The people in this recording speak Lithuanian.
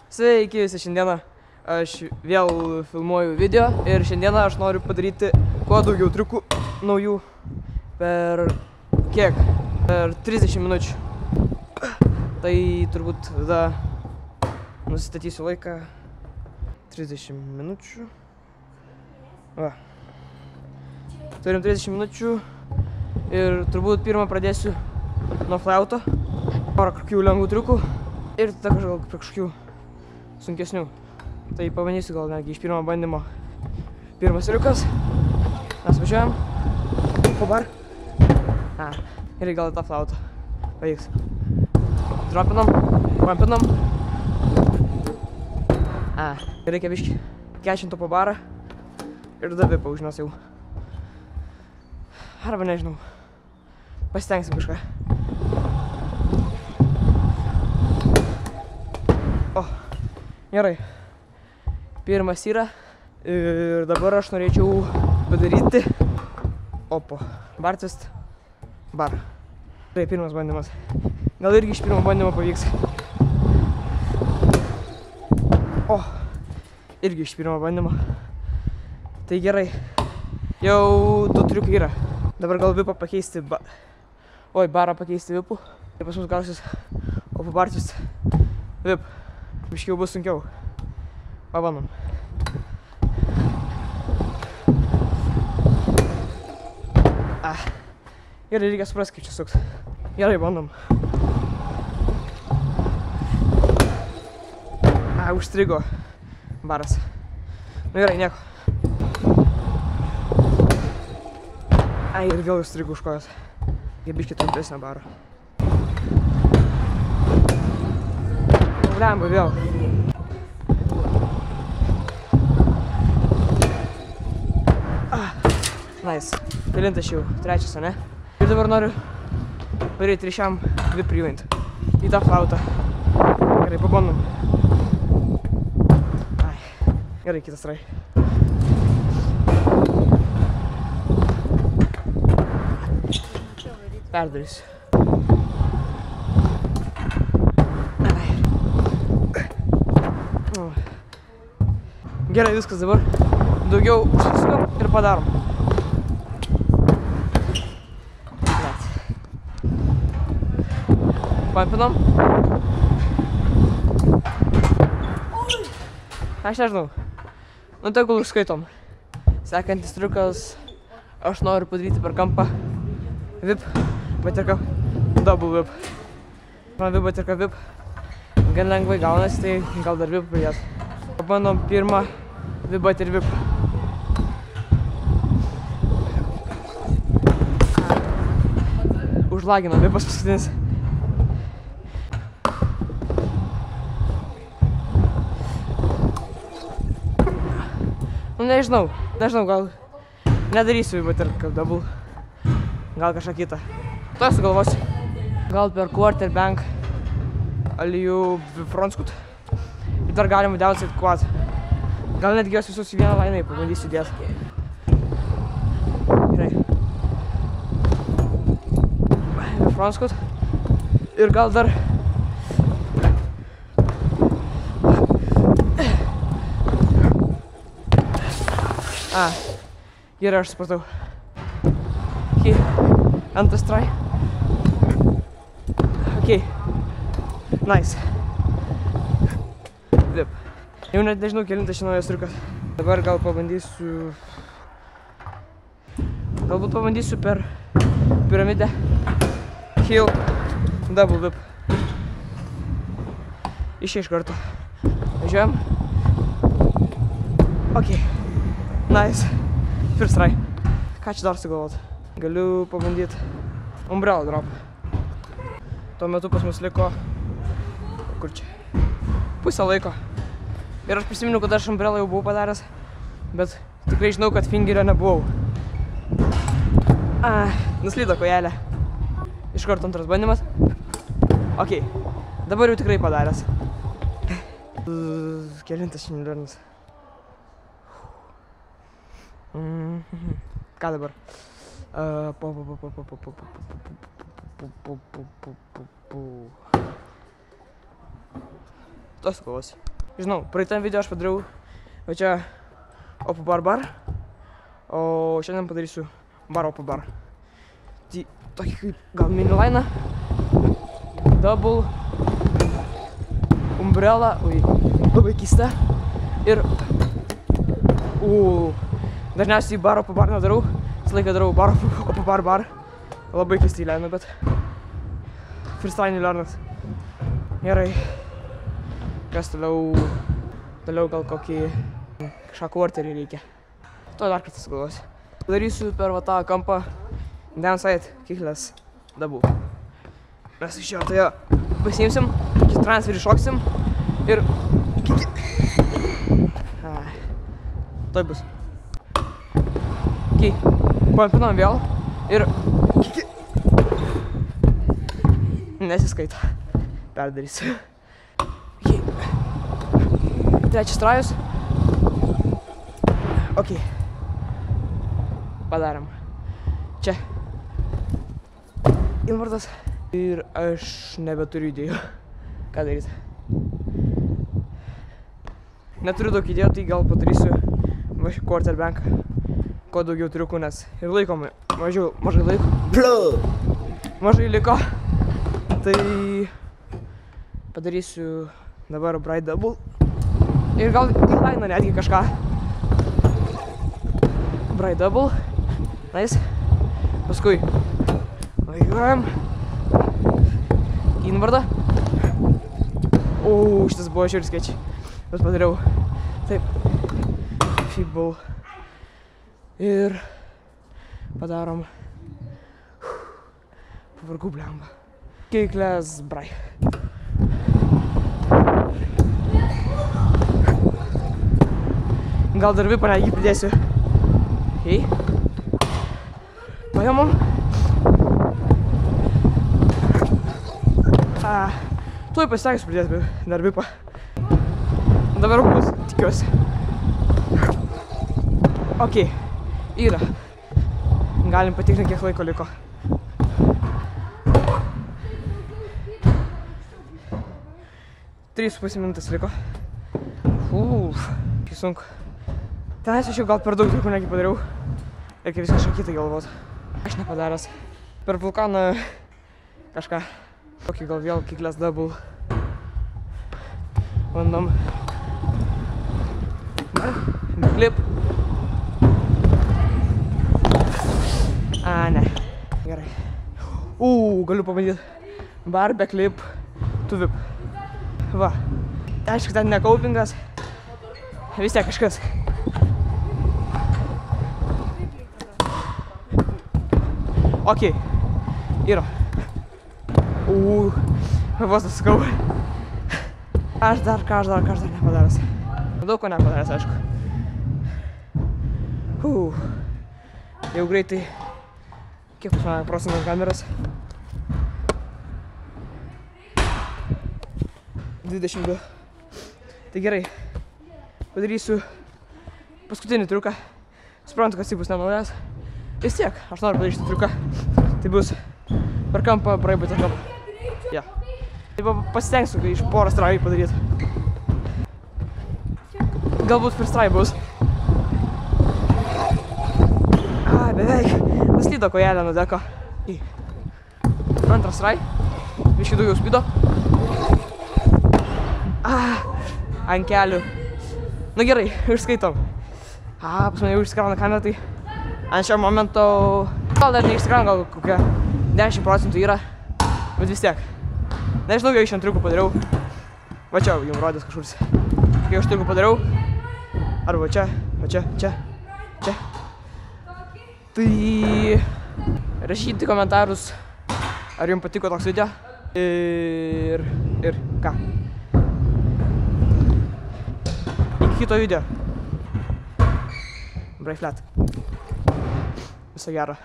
Sveiki visi, šiandieną aš vėl filmuoju video ir šiandieną aš noriu padaryti kuo daugiau triukų naujų per kiek? Per 30 minučių. Tai turbūt tada nusistatysiu laiką 30 minučių. Va. Turim 30 minučių ir turbūt pirmą pradėsiu nuo flauto. Porą kažkokių lengvų triukų ir tada gal kažkokių sunkesnių. Tai pabandysiu gal netgi iš pirmo bandymo. Pirmas triukas. Mes važiuojam. Po bar. Ir gal tą flautą. Pavyks. Dropinam. Vampinam. Reikia biškį kešinto po barą. Ir davį paužinės jau. Arba nežinau. Pasitengsim kažką. Gerai. Pirmas yra. Ir dabar aš norėčiau padaryti bar twist. Bar. Tai pirmas bandymas. Gal irgi iš pirmo bandymo pavyks. Irgi iš pirmo bandymo. Tai gerai. Jau 2 triukai yra. Dabar gal vipą pakeisti barą pakeisti vipu. Tai pas mus gausis bar twist vip. Biškai jau bus sunkiau. Pabandom. Gerai, reikia suprasti, kaip čia suks. Gerai, bandom. Užstrigo baras. Nu gerai, nieko. Ir vėl užstrigo už kojos. Jie biškai trumpesnio baro. Lemba vėl. Nice. Kelintas jau, trečias, ane? Ir dabar noriu padaryti ryšiam vip prijungti į tą flautą. Gerai, pabandom. Gerai, kitas rai. Perdarysiu. Gerai, viskas dabar. Daugiau užsisukam ir padarom. Pampinam. Aš nežinau. Nu tegul užskaitom. Sekantis triukas aš noriu padaryti per kampą vip, baterka, double vip. Man vip, baterka, vip. Gan lengvai gaunasi, tai gal dar vip pridėt. Pabandom pirmą vip, bater, vip. Užlaginam, vipas paskutinis. Nu nežinau, gal nedarysiu vip, bater, double. Gal kažką kitą. To sugalvosiu. Gal per quarterbank alijų frontskut. Ir dar galima downside quad. Gal netgi jos visus į vieną lainą pabandysiu dėti. Gerai. Frontskut. Ir gal dar gerai, aš supratau. Antras try. Nice. Vip. Jau net nežinau, kelintas naujas triukas. Dabar gal pabandysiu... Galbūt pabandysiu per piramidę. Heel. Double vip. Iš karto. Važiuojam. Nice. First try. Ką čia dar sugalvot? Galiu pabandyti umbrella drop. Tuo metu pas mus liko... Kur čia? Pusę laiko. Ir aš prisiminiau, kad aš umbrella jau buvau padaręs, bet tikrai žinau, kad fingerio nebuvau. Nuslydo kojelė. Iš karto antras bandymas. Dabar jau tikrai padaręs. Kelintas šiandienas. Ką dabar? To sugalvosiu. Žinau, praeitam video aš padariau va čia opa bar, o šiandien padarysiu bar opa bar. Tai tokį kaip gal mini lainą, double, umbrella, labai keista ir dažniausiai bar opa bar nedarau, visą laiką darau bar opa bar, labai keistai leinu, bet freestyle learnas. Gerai. Kas toliau gal kokį kažką kvarterį reikia. To dar kartą sugalvosiu. Darysiu per va tą kampą downside kickles double. Mes iš jo tai pasiimsim, transferį šoksim ir tai bus. Ok, pampinam vėl ir nesiskaito. Perdarysiu. Trečias trajus. Ok. Padarėm. Čia. Invartas. Ir aš nebeturiu idėjų. Ką daryti. Neturiu daug idėjų, tai gal padarysiu quarterback. Kuo daugiau triukų, nes ir laiko mažai laiko. Mažai liko. Tai padarysiu dabar bright double. Ir gal į lainą netgi kažką. Bright double. Nice. Paskui važiuojam. Invardą. Šitas buvo žiūri sketčiai. Bet padariau. Taip. Fibble. Ir padarom. Pavargau blemba. Kickles brai. Gal dar vipą netgi pridėsiu. Hei. Paėmam. Tuoj pasitengsiu pridėti dar vipą. Dabar bus, tikiuosi. Ok. Yra. Galim patikrinti, kiek laiko liko. Trys su pusė minutės liko. Kai sunku. Tenais aš jau gal per daug triukų negi padariau. Reikia vis kažką kitą galvot. Aš nepadaręs. Per vulkaną kažką. Kokį gal vėl kickles double. Bandom. Backflip. Ne. Gerai. Galiu pabandyti. Bar, backflip, to whip. Va. Aišku, ten ne kaupingas. Vis tiek kažkas. Ok. Yra. Vos atsakau. Aš dar nepadaręs. Daug ko nepadaręs, aišku. Jau greitai. Kiek pas mane procentas kameras? 22. Tai gerai. Padarysiu paskutinį triuką. Suprantu, kad jis bus nenaujas. Vis tiek, aš noriu padaryti šitą triuką. Tai bus per kampą praeibėti kampą. Ja. Tai pasitengsiu, kai iš porą strajų padaryti. Galbūt per strajų bus. Beveik. Nuslydo kojelę nuo deko. Antras straj. Biškį daugiau spido. Ant kelių. Nu gerai, išskaitom. Pas mane jau išsikrauna kamera, tai ant šio momento gal dar neišsikrauna, gal kokia 10% yra. Bet vis tiek. Nežinau, kiek šiandien triukų padariau. Va čia jums rodės kažkurs. Kiek aš triukų padariau. Arba čia, va čia, čia, čia. Tai rašyti komentarus, ar jums patiko toks video. Ir ką. Iki kito video. Braiflet. Viso gero.